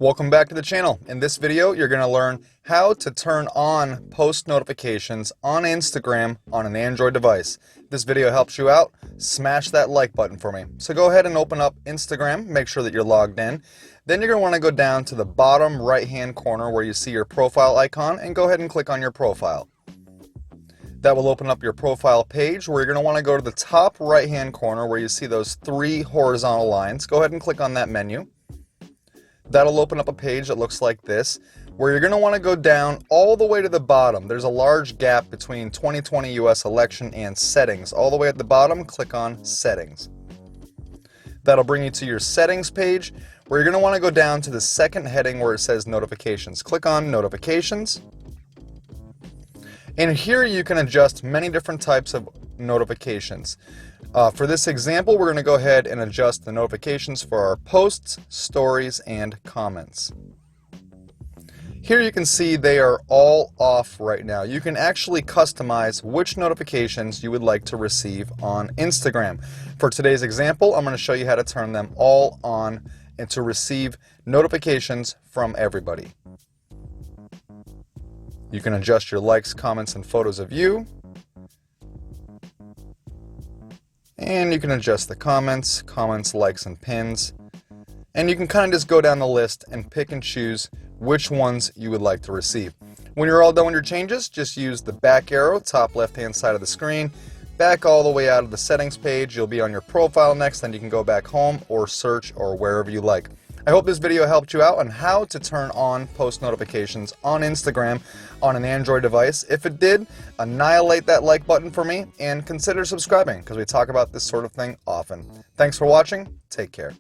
Welcome back to the channel. In this video, you're going to learn how to turn on post notifications on Instagram on an Android device. If this video helps you out, smash that like button for me. So go ahead and open up Instagram, make sure that you're logged in. Then you're going to want to go down to the bottom right-hand corner where you see your profile icon and go ahead and click on your profile. That will open up your profile page where you're going to want to go to the top right-hand corner where you see those three horizontal lines. Go ahead and click on that menu. That'll open up a page that looks like this, where you're going to want to go down all the way to the bottom. There's a large gap between 2020 US election and settings. All the way at the bottom, click on settings. That'll bring you to your settings page, where you're going to want to go down to the second heading where it says notifications. Click on notifications. And here you can adjust many different types of notifications. For this example, we're going to go ahead and adjust the notifications for our posts, stories, and comments. Here you can see they are all off right now. You can actually customize which notifications you would like to receive on Instagram. For today's example, I'm going to show you how to turn them all on and to receive notifications from everybody. You can adjust your likes, comments, and photos of you. And you can adjust the comments, likes, and pins. And you can kind of just go down the list and pick and choose which ones you would like to receive. When you're all done with your changes, just use the back arrow, top left-hand side of the screen, back all the way out of the settings page. You'll be on your profile next, then you can go back home or search or wherever you like. I hope this video helped you out on how to turn on post notifications on Instagram on an Android device. If it did, annihilate that like button for me and consider subscribing because we talk about this sort of thing often. Thanks for watching. Take care.